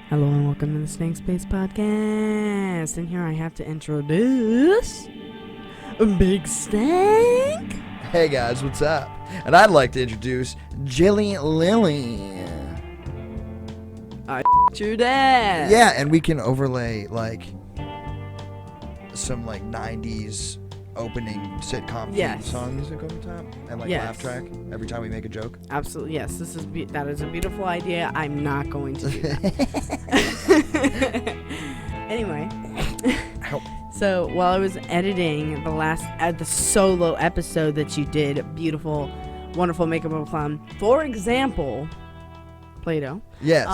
Hello and welcome to the Snake Space Podcast. And here I have to introduce Big Stank. Hey guys, what's up? And I'd like to introduce Jilly Lily. Your dad. Yeah, and we can overlay like some like 90s opening sitcom theme songs that go on top, and like laugh track every time we make a joke. Absolutely, yes. That is a beautiful idea. I'm not going to do that. Anyway, so while I was editing the solo episode that you did, beautiful, wonderful makeup of a clown. For example, Play-Doh. Yes,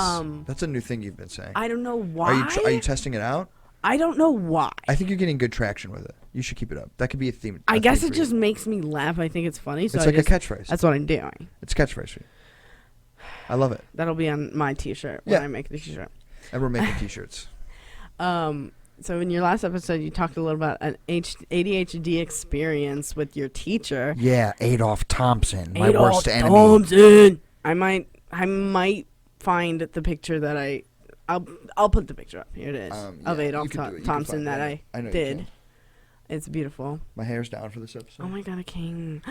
that's a new thing you've been saying. I don't know why. Are you testing it out? I don't know why. I think you're getting good traction with it. You should keep it up. That could be a theme. I guess it just makes me laugh. I think it's funny. So it's like a catchphrase. That's what I'm doing. It's a catchphrase for you. I love it. That'll be on my t-shirt when I make the t-shirt. And we're making t-shirts. So in your last episode, you talked a little about an ADHD experience with your teacher. Yeah, Adolf Thompson, my worst enemy. Thompson. I might find the picture that I'll put the picture up. Here it is of Adolf Thompson that I did. It's beautiful. My hair's down for this episode. Oh my god, a king.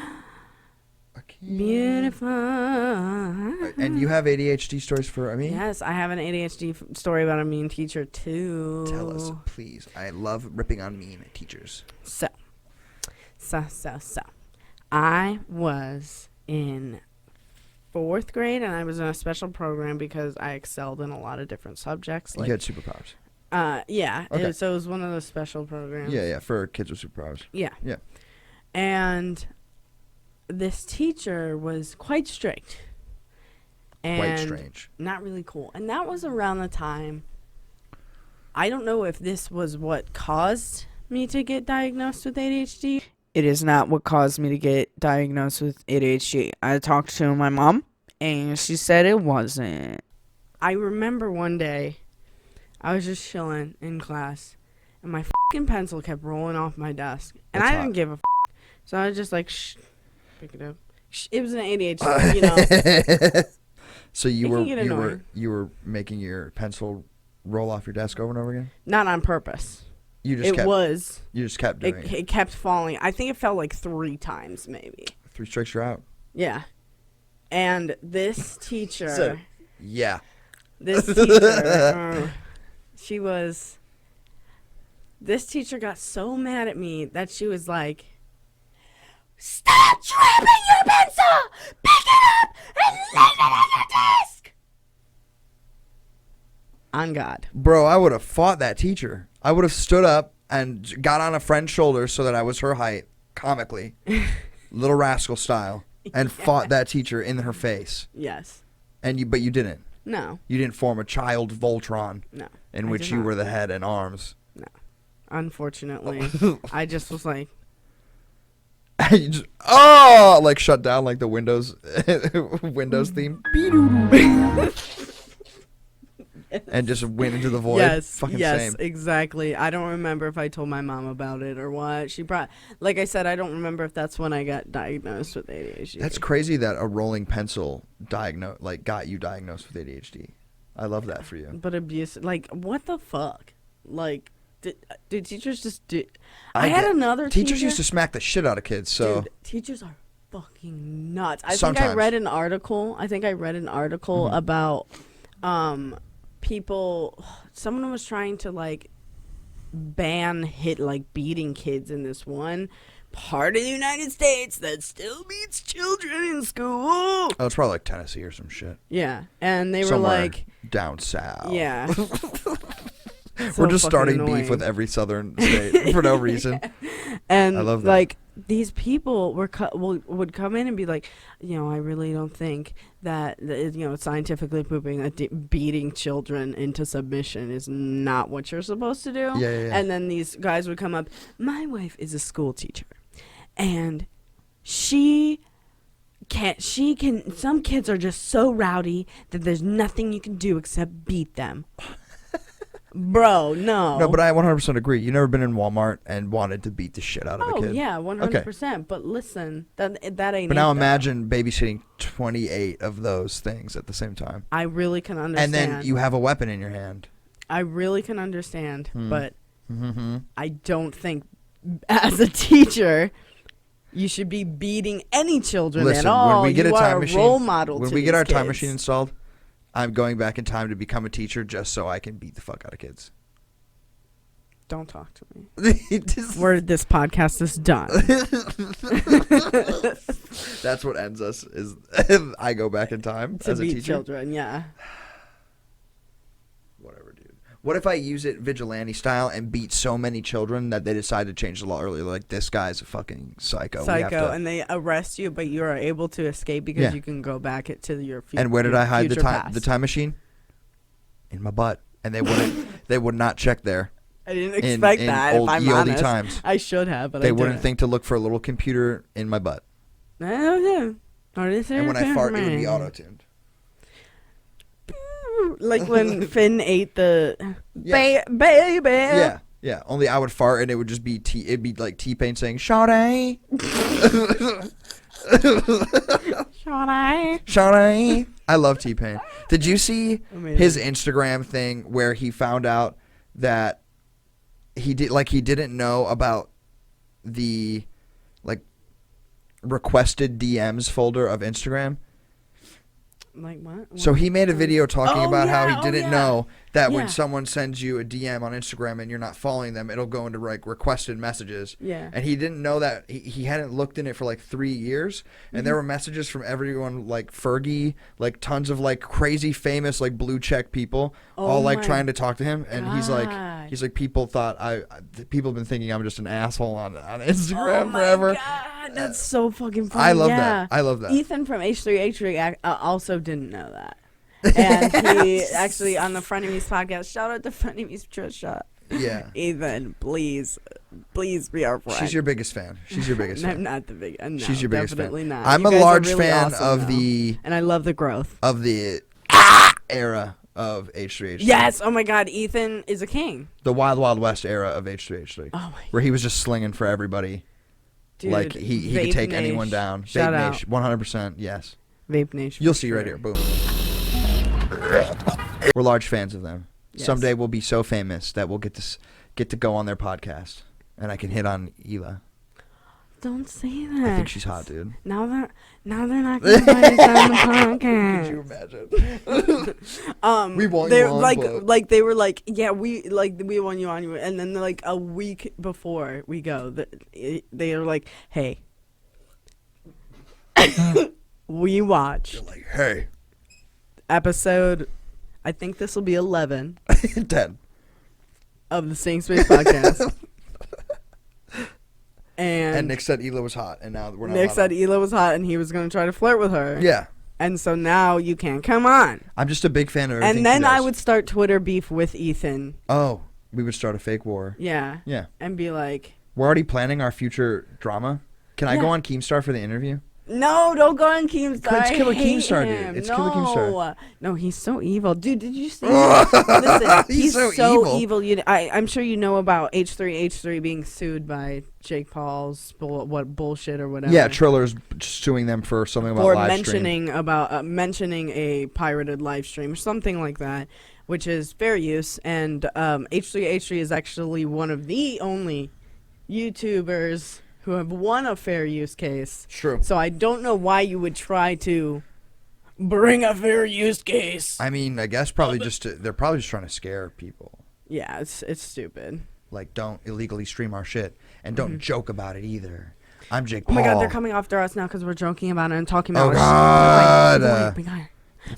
A king. Beautiful. And you have ADHD stories for me? Yes, I have an ADHD story about a mean teacher too. Tell us, please. I love ripping on mean teachers. So. I was in 4th grade, and I was in a special program because I excelled in a lot of different subjects. You had superpowers. Yeah. Okay. So it was one of those special programs. Yeah, for kids with superpowers. Yeah. Yeah. And this teacher was quite strict. And quite strange. Not really cool. And that was around the time, I don't know if this was what caused me to get diagnosed with ADHD. It is not what caused me to get diagnosed with ADHD. I talked to my mom, and she said it wasn't. I remember one day, I was just chilling in class, and my fucking pencil kept rolling off my desk. And I didn't give a so I was just like, shh, pick it up. It was an ADHD, you know. So you were making your pencil roll off your desk over and over again? Not on purpose. You just kept doing it. It kept falling. I think it fell like 3 times, maybe. 3 strikes, you're out. Yeah. And this teacher. Yeah. This teacher. This teacher got so mad at me that she was like, "Stop dropping your pencil! Pick it up and leave it on your desk!" On God. Bro, I would have fought that teacher. I would have stood up and got on a friend's shoulder so that I was her height, comically, Little Rascal style, and fought that teacher in her face. Yes. But you didn't. No. You didn't form a child Voltron. No. In which you were the head and arms. No. Unfortunately, I just was like. You just, like shut down like the Windows theme. And just went into the void. Yes, Same. Exactly. I don't remember if I told my mom about it or what. Like I said, I don't remember if that's when I got diagnosed with ADHD. That's crazy that a rolling pencil got you diagnosed with ADHD. I love that for you. But abuse, like, what the fuck? Like, did teachers just do? I had another teacher. Teachers used to smack the shit out of kids. So dude, teachers are fucking nuts. I Sometimes. think I read an article about people. Someone was trying to like ban beating kids in this one part of the United States that still beats children in school. Oh, it's probably like Tennessee or some shit. Yeah, and they Somewhere were like down south. Yeah. We're just starting annoying. Beef with every southern state for no reason. And I love that. Like these people would come in and be like, I really don't think that scientifically proving that beating children into submission is not what you're supposed to do. Yeah. And then these guys would come up. My wife is a school teacher, and some kids are just so rowdy that there's nothing you can do except beat them. Bro, no. No, but I 100% agree. You never been in Walmart and wanted to beat the shit out of a Oh kid. yeah, 100%. But listen, that ain't. But now it, though. imagine babysitting 28 of those things at the same time. I really can understand. And then you have a weapon in your hand. I really can understand, but Mm-hmm. I don't think as a teacher you should be beating any children Listen, at all. when we get you a time are machine, role model when to we get these our time kids. machine installed, I'm going back in time to become a teacher just so I can beat the fuck out of kids. Don't talk to me. Just- This podcast is done. That's what ends us is I go back in time To as a beat teacher. children, yeah. Whatever, dude. What if I use it vigilante style and beat so many children that they decide to change the law earlier? Like, this guy's a fucking psycho. We have to- And they arrest you, but you are able to escape because you can go back to your future. And where did I hide the past. time machine? In my butt. And they wouldn't. They would not check there. I didn't expect in that. old If I'm ELD honest, times. I should have, but They I wouldn't didn't. think to look for a little computer in my butt. I don't know. And when I fart, it would be auto-tuned. Like when Finn ate the Yes. baby. Yeah, yeah. Only I would fart and it would just be it'd be like T-Pain saying "Sade, Sade. Sade." I love T-Pain. Did you see Amazing. his Instagram thing where he found out that he didn't know about the like requested DMs folder of Instagram? Like what? So he made a video talking Oh, about how yeah, he oh, didn't yeah. know that Yeah. when someone sends you a DM on Instagram and you're not following them, it'll go into like requested messages. Yeah. And he didn't know that. He hadn't looked in it for like 3 years. And there were messages from everyone like Fergie, like tons of like crazy famous like blue check people all like my trying to talk to him. And he's like God. people thought people have been thinking I'm just an asshole on Instagram Oh my forever. God, that's so fucking funny. I love yeah. that. I love that. Ethan from H3H3 also didn't know that. And he actually on the Frenemies podcast, shout out to Frenemies Trisha. Yeah. Ethan, please be our friend. She's your biggest fan. She's your biggest fan. I'm not the big. No, She's your biggest definitely fan. not. I'm You a guys are large really fan awesome, of though. the And I love the growth. era of H3H3. Yes. Oh my God. Ethan is a king. The Wild Wild West era of H3H3. Oh my. Where he was just slinging for everybody. Dude, Like he Vape could take Nation. anyone down. Shout Vape out. Nation, 100%. Yes. Vape Nation. You'll for see right sure. here. Boom. We're large fans of them. Yes. Someday we'll be so famous that we'll get to go on their podcast, and I can hit on Hila. Don't say that. I think she's hot, dude. Now they're not gonna invite us on the podcast. Could you imagine? We want they're you on, like but- they were like, yeah, we want you on, and then like a week before we go, they are like, hey, we watched You're like, hey, episode, I think this will be 11 10. of the Stank Space podcast. And Nick said Hila was hot, and now we're not. Nick allowed said on. Hila was hot and he was going to try to flirt with her. Yeah. And so now you can't come on. I'm just a big fan of everything And then she I does. would start Twitter beef with Ethan. Oh, we would start a fake war. Yeah. Yeah. And be like, We're already planning our future drama. Can I Yeah. go on Keemstar for the interview? no, don't go on Keemstar. It's Killer I hate Keemstar, dude. him. It's no. Killer Keemstar. No, he's so evil. Dude, did you see him? Listen, He's he's so evil. I'm sure you know about H3H3 being sued by Jake Paul's bullshit or whatever. Yeah, Triller's suing them for something about for live stream. mentioning a pirated live stream or something like that, which is fair use. And H3H3 is actually one of the only YouTubers who have won a fair use case. True. So I don't know why you would try to bring a fair use case. I mean, I guess probably they're probably just trying to scare people. Yeah, it's stupid. Like, don't illegally stream our shit, and don't joke about it either. I'm Jake Oh Paul. my God, they're coming after us now because we're joking about it and talking about Oh it. God. Oh my God.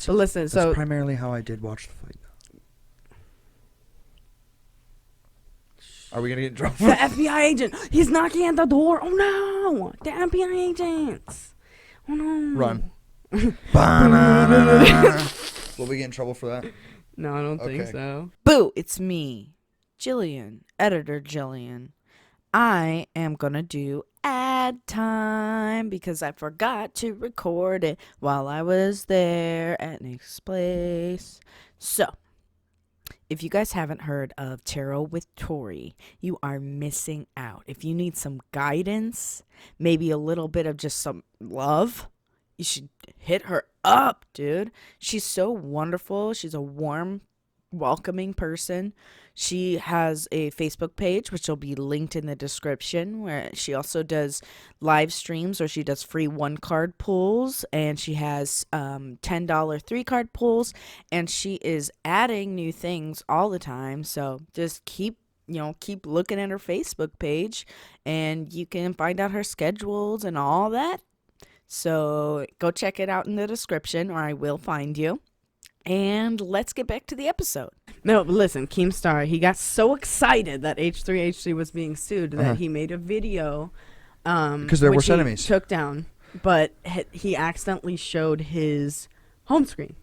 So listen, That's so primarily how I did watch the fight. Are we gonna get in trouble? the FBI agent, he's knocking at the door. Oh no, the FBI agents. Oh no. Run. Will we get in trouble for that? No, I don't think Okay. so. Boo, it's me, Jillian, editor Jillian. I am gonna do ad time because I forgot to record it while I was there at Nick's place. So, If you guys haven't heard of Tarot with Tori, you are missing out. If you need some guidance, maybe a little bit of just some love, you should hit her up, dude. She's so wonderful. She's a warm, welcoming person. She has a Facebook page, which will be linked in the description, where she also does live streams or she does free 1-card pulls, and she has $10 3-card pulls, and she is adding new things all the time. So just keep looking at her Facebook page, and you can find out her schedules and all that. So go check it out in the description, or I will find you. And let's get back to the episode. No, but listen, Keemstar, he got so excited that H3H3 was being sued that he made a video. Because there were enemies. He took down, but he accidentally showed his home screen.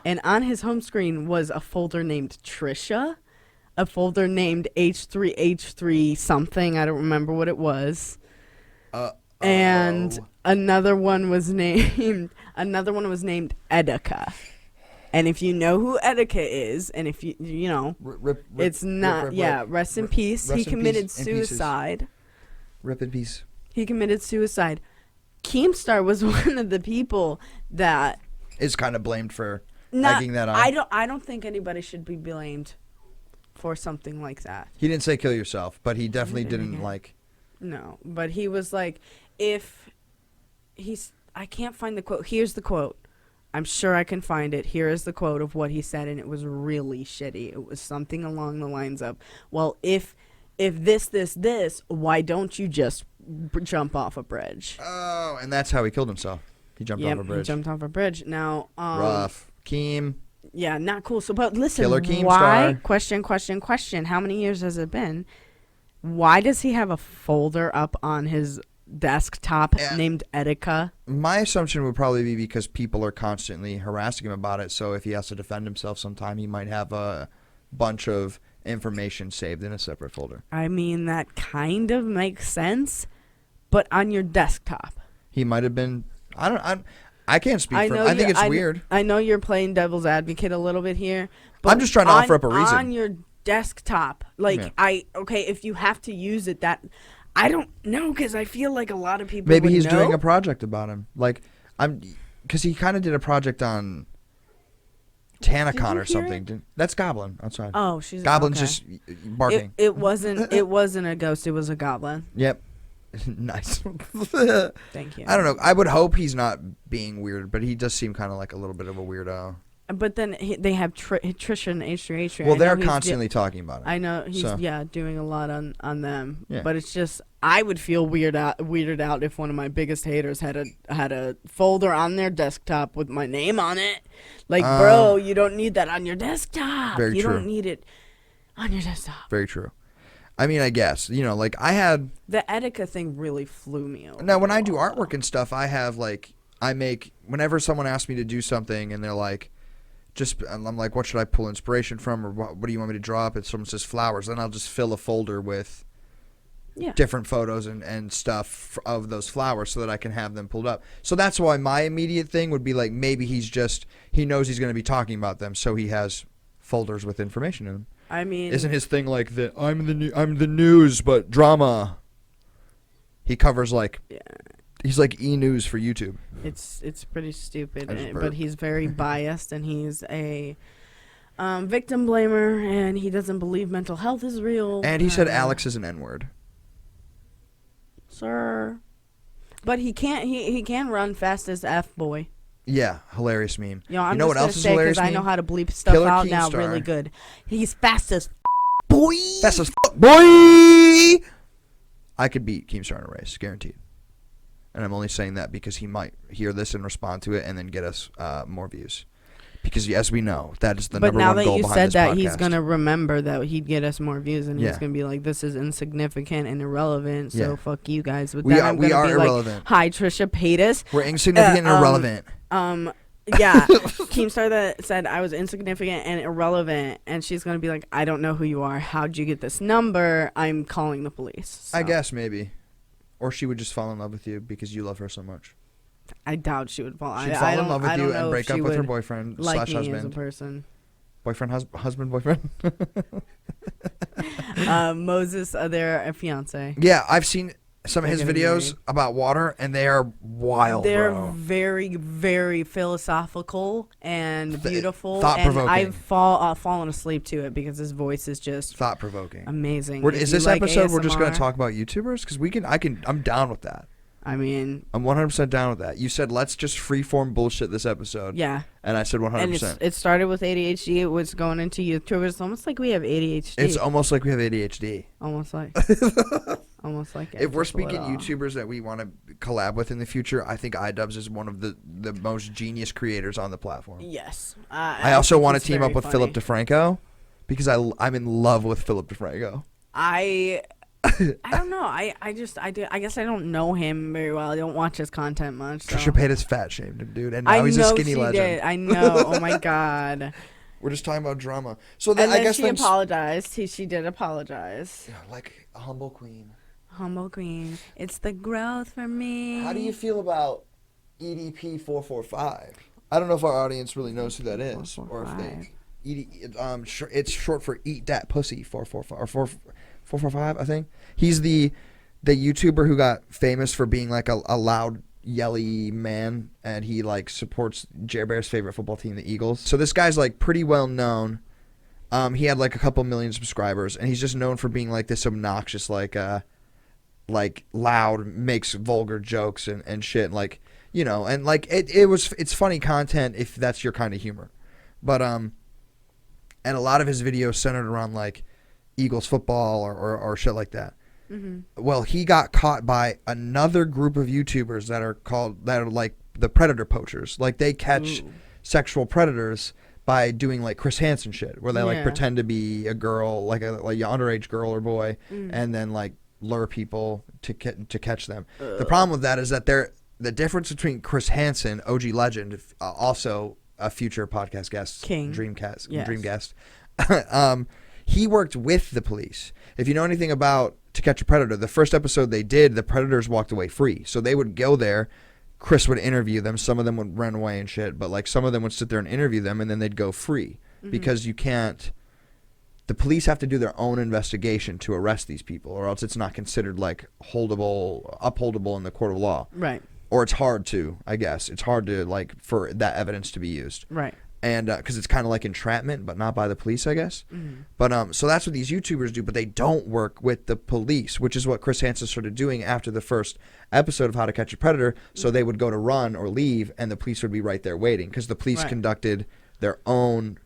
And on his home screen was a folder named Trisha, a folder named H3H3 something. I don't remember what it was. And another one was named Edeka. And if you know who Edeka is, and if you know, it's not, rest in peace. He committed suicide. Rip in peace. He committed suicide. Keemstar was one of the people that is kind of blamed for egging that on. I don't think anybody should be blamed for something like that. He didn't say kill yourself, but he definitely didn't like. No, but he was like, I can't find the quote. Here's the quote. I'm sure I can find it. Here is the quote of what he said, and it was really shitty. It was something along the lines of, well, if this, why don't you just jump off a bridge? Oh, and that's how he killed himself. He jumped off a bridge. He jumped off a bridge. Now, rough. Keem. Yeah, not cool. So, but listen, Killer Keemstar. Why? Question. How many years has it been? Why does he have a folder up on his desktop named Edeka? My assumption would probably be because people are constantly harassing him about it, so if he has to defend himself sometime, he might have a bunch of information saved in a separate folder. I mean, that kind of makes sense, but on your desktop. He might have been, I can't speak for him. I think it's weird. I know you're playing devil's advocate a little bit here, but I'm just trying to offer up a reason. On your desktop, if you have to use it, that I don't know, because I feel like a lot of people maybe would he's know. doing a project about him, because he kind of did a project on Tanacon or something. That's Goblin outside. Oh, she's Goblin's okay. just barking. It wasn't a ghost, it was a goblin. Yep. Nice. Thank you. I don't know. I would hope he's not being weird, but he does seem kind of like a little bit of a weirdo. But then they have Trisha and H3H3. Well, they're constantly talking about it. I know he's doing a lot on them. Yeah. But it's just, I would feel weirded out if one of my biggest haters had a folder on their desktop with my name on it. Like, bro, you don't need that on your desktop. Very you true. don't need it on your desktop. Very true. I mean, I guess, I had... The Edeka thing really flew me over. Now, when I do artwork and stuff, I have, whenever someone asks me to do something and they're like, I'm like, what should I pull inspiration from, or what do you want me to draw up? And someone says flowers, then I'll just fill a folder with different photos and stuff of those flowers so that I can have them pulled up. So that's why my immediate thing would be like, maybe he knows he's going to be talking about them, so he has folders with information in them. I mean, isn't his thing like that? I'm the news, but drama. He covers he's like E-News for YouTube. It's pretty stupid, but he's very biased, and he's a victim blamer, and he doesn't believe mental health is real. And he said Alex is an N-word. Sir. But he can run fast as F-boy. Yeah, hilarious meme. I'm what else is hilarious meme? I know how to bleep stuff Killer out Keemstar. now really good. He's fast as boy. Fast as boy. I could beat Keemstar in a race, guaranteed. And I'm only saying that because he might hear this and respond to it and then get us more views. Because as we know, that is the number one goal behind this podcast. But now that you said that, he's going to remember that he'd get us more views, and he's going to be like, this is insignificant and irrelevant, so fuck you guys. With that, I'm going to be irrelevant. Like, hi, Trisha Paytas. We're insignificant and irrelevant. Yeah, Keemstar that said I was insignificant and irrelevant, and she's going to be like, I don't know who you are. How'd you get this number? I'm calling the police. So. I guess, maybe. Or she would just fall in love with you because you love her so much. I doubt she would fall. She'd fall in love with you and break up with her boyfriend / husband. Me as a person. husband, boyfriend. Moses, their fiance. Yeah, I've seen some of his They're getting videos married. about water, and they are wild, They're bro. very, very philosophical and beautiful. thought-provoking. And I've fallen asleep to it because his voice is just Thought-provoking. amazing. Is If you this like episode we're just going to ASMR, talk about YouTubers? Because I'm down with that. I mean, I'm 100% down with that. You said let's just freeform bullshit this episode. yeah. And I said 100%. And it started with ADHD. It was going into YouTubers. It's almost like we have ADHD. It's almost like we have ADHD. almost like. Almost like it. If we're just a speaking little. YouTubers that we want to collab with in the future, I think iDubbbz is one of the most genius creators on the platform. Yes. I also want to it's team up very with funny. Philip DeFranco because I'm in love with Philip DeFranco. I don't know. I guess I don't know him very well. I don't watch his content much. So. Trisha Paytas fat shamed him, dude, and I now he's know a skinny she legend. did. I know. Oh my god. We're just talking about drama. So And I then guess she apologized. She did apologize. Yeah, like a humble queen. Humble queen. It's the growth for me. How do you feel about EDP445? I don't know if our audience really knows who that is, or if they. It's short for Eat That Pussy 445 or 445. I think he's the YouTuber who got famous for being like a loud, yelly man, and he like supports Jer Bear's favorite football team, the Eagles. So this guy's like pretty well known. He had like a couple million subscribers, and he's just known for being like this obnoxious, like loud, makes vulgar jokes and shit, like, you know, and like it's funny content if that's your kind of humor, but and a lot of his videos centered around like Eagles football or shit like that. Mm-hmm. Well, he got caught by another group of YouTubers that are like the predator poachers, like they catch sexual predators by doing like Chris Hansen shit, where they like pretend to be a girl, like an underage girl or boy, and then like lure people to catch them. The problem with that is that the difference between Chris Hansen, OG legend, also a future podcast guest, King. dream guest, he worked with the police. If you know anything about To Catch a Predator, the first episode they did, the predators walked away free. So they would go there, Chris would interview them, some of them would run away and shit, but like some of them would sit there and interview them, and then they'd go free. Because you can't, the police have to do their own investigation to arrest these people, or else it's not considered like upholdable in the court of law. Right. Or it's hard to, I guess. It's hard to like for that evidence to be used. Right. And because it's kind of like entrapment, but not by the police, I guess. But so that's what these YouTubers do, but they don't work with the police, which is what Chris Hansen started doing after the first episode of How to Catch a Predator. So they would go to run or leave, and the police would be right there waiting, because the police conducted their own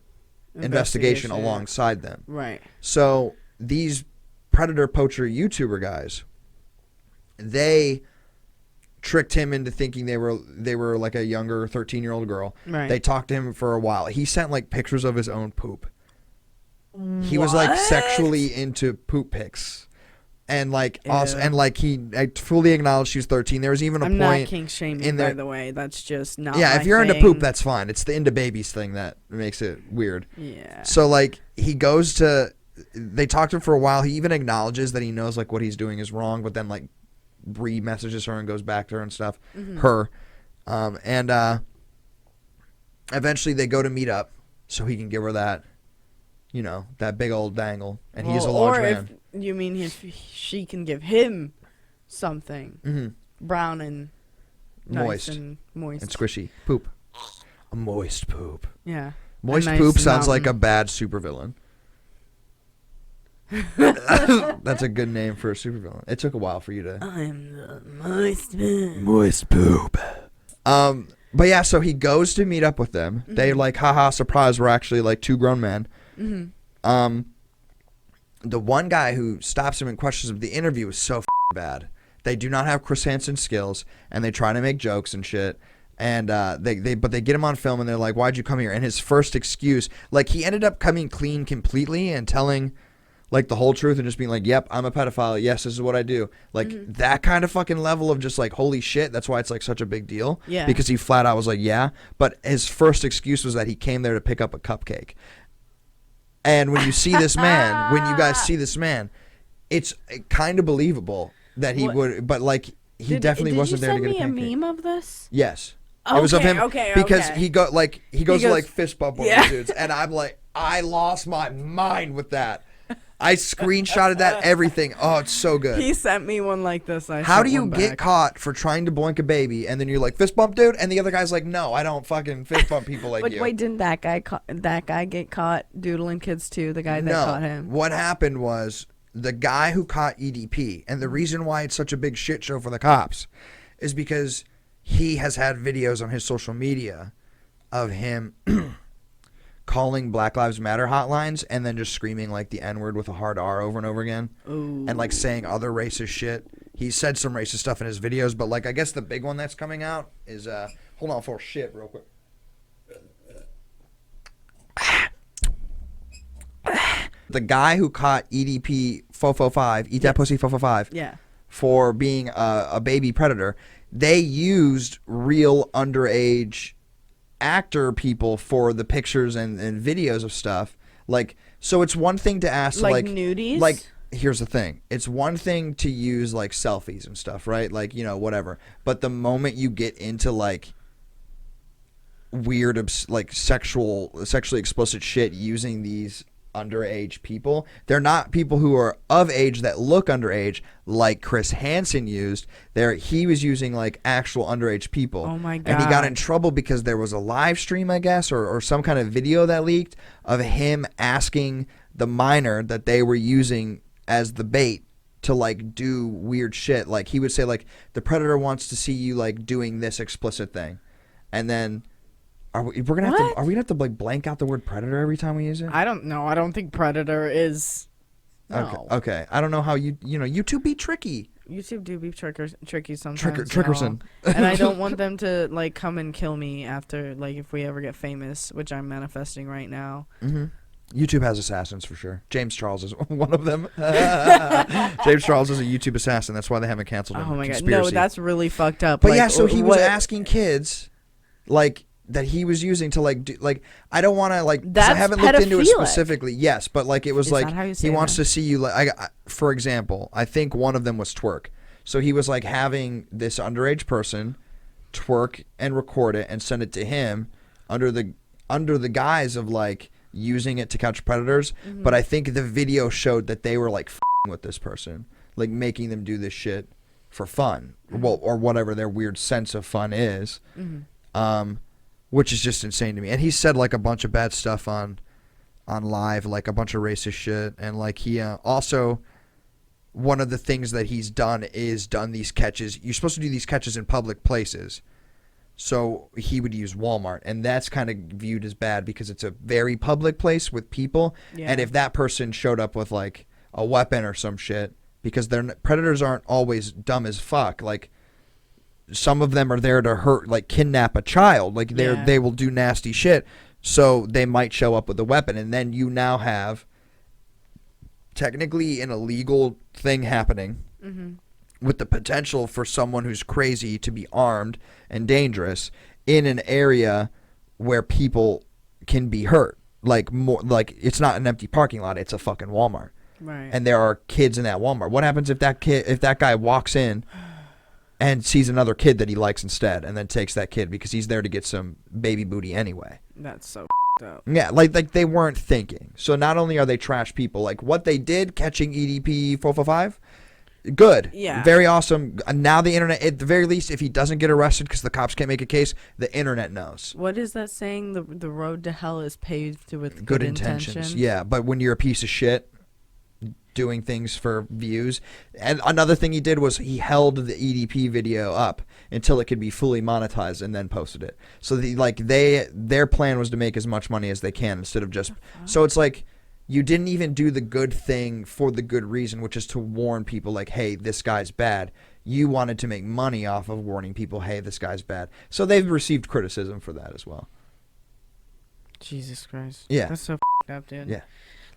investigation alongside them. Right. So these predator poacher YouTuber guys, they tricked him into thinking they were like a younger 13-year-old girl. Right. They talked to him for a while. He sent like pictures of his own poop. He was like sexually into poop pics. And like also, and like I fully acknowledged she was 13. There was even a point. I'm not kink shaming, by the way. That's just not. Yeah, my if you're thing. into poop, that's fine. It's the into babies thing that makes it weird. Yeah. So like he goes to, they talked to him for a while. He even acknowledges that he knows like what he's doing is wrong, but then like re-messages her and goes back to her and stuff. And eventually they go to meet up so he can give her that, you know, that big old dangle. And he's a large man. If you mean if she can give him something brown and moist nice and moist and squishy poop, a moist poop. Yeah, moist nice poop sounds mountain. like a bad supervillain. That's a good name for a supervillain. It took a while for you to. I'm the moist poop. Moist poop. But yeah, so he goes to meet up with them. They like, haha, surprise, we're actually like two grown men. The one guy who stops him and questions him, the interview is so bad. They do not have Chris Hansen skills, and they try to make jokes and shit. And they get him on film, and they're like, why'd you come here? And his first excuse, like he ended up coming clean completely and telling like the whole truth and just being like, yep, I'm a pedophile. Yes, this is what I do. Like that kind of fucking level of just like, holy shit. That's why it's like such a big deal. Yeah. Because he flat out was like, yeah. But his first excuse was that he came there to pick up a cupcake. And when you see this man, when you guys see this man, it's kind of believable that he would, but like he definitely wasn't there to get a pancake. Did you send me a meme of this? Yes. Okay, it was of him okay. Because he goes to like fist bump one of the dudes, and I'm like, I lost my mind with that. I screenshotted that, everything. Oh, it's so good. He sent me one like this. How do you get caught for trying to boink a baby and then you're like, fist bump, dude? And the other guy's like, no, I don't fucking fist bump people like you. Wait, didn't that guy get caught doodling kids too? The guy that caught him? What happened was the guy who caught EDP, and the reason why it's such a big shit show for the cops is because he has had videos on his social media of him calling Black Lives Matter hotlines and then just screaming like the N-word with a hard R over and over again. Ooh. And like saying other racist shit. He said some racist stuff in his videos, but like I guess the big one that's coming out is hold on for shit real quick. The guy who caught EDP445, Eat That Pussy 445, yeah, for being a baby predator, they used real underage actor people for the pictures and videos of stuff. Like, so it's one thing to ask like nudies. Like, here's the thing: it's one thing to use like selfies and stuff, right? Like, you know, whatever. But the moment you get into like weird, like sexually explicit shit using these underage people, they're not people who are of age that look underage like Chris Hansen used. He was using like actual underage people. Oh my god. And he got in trouble because there was a live stream, I guess, or some kind of video that leaked of him asking the minor that they were using as the bait to like do weird shit. Like he would say like, the predator wants to see you like doing this explicit thing, and then are we gonna have to like blank out the word predator every time we use it? I don't know. I don't think predator is. No. Okay. I don't know how YouTube be tricky. YouTube do be tricky sometimes. Trickerson. And I don't want them to like come and kill me after, like, if we ever get famous, which I'm manifesting right now. Mm-hmm. YouTube has assassins for sure. James Charles is one of them. James Charles is a YouTube assassin. That's why they haven't canceled him. Oh my Conspiracy. god. No, that's really fucked up. But like, yeah, so he was asking kids, like, that he was using to like do, like, I don't want to like, 'cause I haven't looked into it specifically. Yes, but like it was Is like that how you say he wants that? to see you like for example, I think one of them was twerk. So he was like having this underage person twerk and record it and send it to him under the guise of like using it to catch predators. Mm-hmm. But I think the video showed that they were like f***ing with this person, like making them do this shit for fun, well, or whatever their weird sense of fun is. Mm-hmm. Which is just insane to me. And he said like a bunch of bad stuff on live, like a bunch of racist shit. And like he also, one of the things that he's done is done these catches. You're supposed to do these catches in public places. So he would use Walmart. And that's kind of viewed as bad because it's a very public place with people. Yeah. And if that person showed up with like a weapon or some shit, because predators aren't always dumb as fuck. Like, some of them are there to hurt, like kidnap a child. Like they will do nasty shit. So they might show up with a weapon, and then you now have technically an illegal thing happening with the potential for someone who's crazy to be armed and dangerous in an area where people can be hurt. Like more, like it's not an empty parking lot; it's a fucking Walmart. Right. And there are kids in that Walmart. What happens if that guy walks in and sees another kid that he likes instead, and then takes that kid because he's there to get some baby booty anyway? That's so up. Yeah, like they weren't thinking. So not only are they trash people, like what they did catching EDP445, good. Yeah. Very awesome. Now the internet, at the very least, if he doesn't get arrested because the cops can't make a case, the internet knows. What is that saying? The road to hell is paved with Good intentions. Yeah, but when you're a piece of shit doing things for views. And another thing he did was he held the EDP video up until it could be fully monetized and then posted it. So their plan was to make as much money as they can instead of just so it's like you didn't even do the good thing for the good reason, which is to warn people like, hey, this guy's bad. You wanted to make money off of warning people, hey, this guy's bad. So they've received criticism for that as well. Jesus Christ. Yeah. That's so up, dude. Yeah.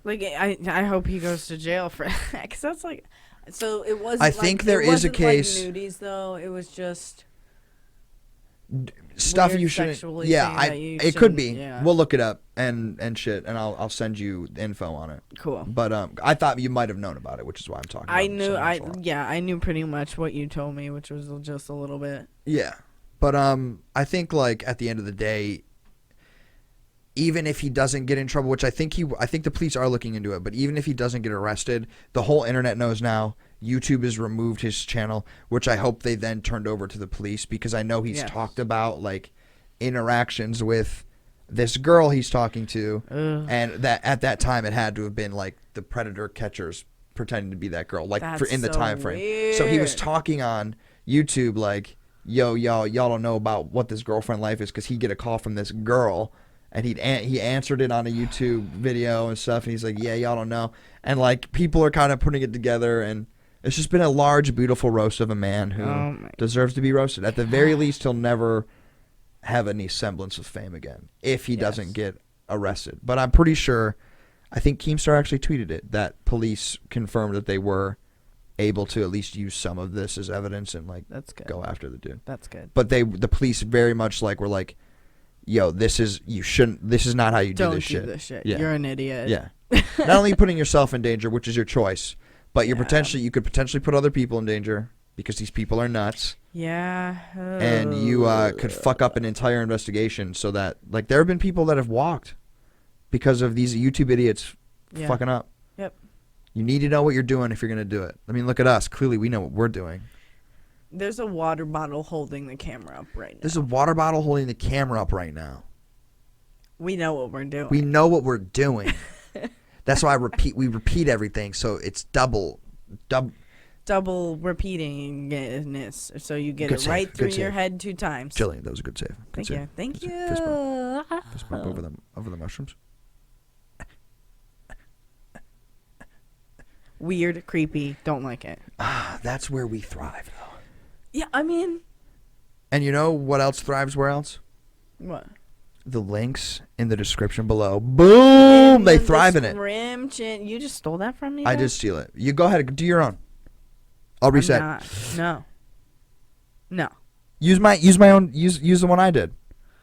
Like, I hope he goes to jail for that, because that's like, so it wasn't. I think there is a case. Like nudies though, it was just stuff weird you shouldn't. sexually Yeah, thing that you it could be. shouldn't- yeah. We'll look it up and shit, and I'll send you the info on it. Cool. But I thought you might have known about it, which is why I'm talking. I about knew. it so much. I knew pretty much what you told me, which was just a little bit. Yeah, but I think like at the end of the day, even if he doesn't get in trouble, which I think the police are looking into it, but even if he doesn't get arrested, the whole internet knows now. YouTube has removed his channel, which I hope they then turned over to the police, because I know he's talked about like interactions with this girl he's talking to, and that at that time it had to have been like the predator catchers pretending to be that girl, like in the time frame. Weird. So he was talking on YouTube like, yo, y'all don't know about what this girlfriend life is, because he'd get a call from this girl, and he answered it on a YouTube video and stuff, and he's like, yeah, y'all don't know. And like people are kind of putting it together, and it's just been a large, beautiful roast of a man who deserves to be roasted. At the very least, he'll never have any semblance of fame again if he doesn't get arrested. But I'm pretty sure, I think Keemstar actually tweeted it, that police confirmed that they were able to at least use some of this as evidence and like go after the dude. That's good. But the police very much like were like, yo, this is not how you do this shit. Don't do this shit. Yeah. You're an idiot. Yeah. Not only you putting yourself in danger, which is your choice, but you could potentially put other people in danger, because these people are nuts. Yeah. And you could fuck up an entire investigation, so that like there have been people that have walked because of these YouTube idiots fucking up. Yep. You need to know what you're doing if you're going to do it. I mean, look at us. Clearly, we know what we're doing. There's a water bottle holding the camera up right now. There's a water bottle holding the camera up right now. We know what we're doing. We know what we're doing. That's why we repeat everything, so it's double repeatingness, so you get it right through your head 2 times. Jillian, that was a good save. Thank you. Thank you. Fist bump over the mushrooms. Weird, creepy, don't like it. That's where we thrive, though. Yeah, I mean. And you know what else thrives where else? What? The links in the description below. Boom! They thrive in it. You just stole that from me? I did steal it. You go ahead, do your own. I'll reset. No. Use my own. Use the one I did.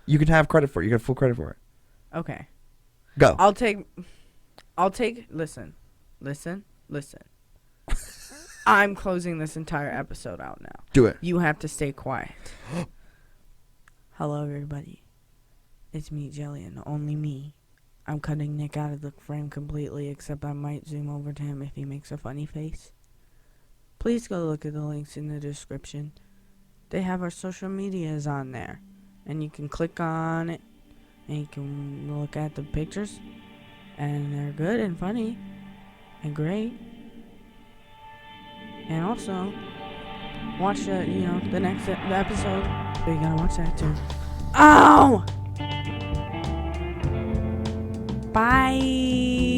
You can have credit for it. You get full credit for it. Okay. Go. I'll take. Listen. I'm closing this entire episode out now. Do it. You have to stay quiet. Hello, everybody. It's me, Jillian. Only me. I'm cutting Nick out of the frame completely, except I might zoom over to him if he makes a funny face. Please go look at the links in the description. They have our social medias on there, and you can click on it, and you can look at the pictures, and they're good and funny and great. And also, watch the next episode. But you gotta watch that too. Ow! Bye.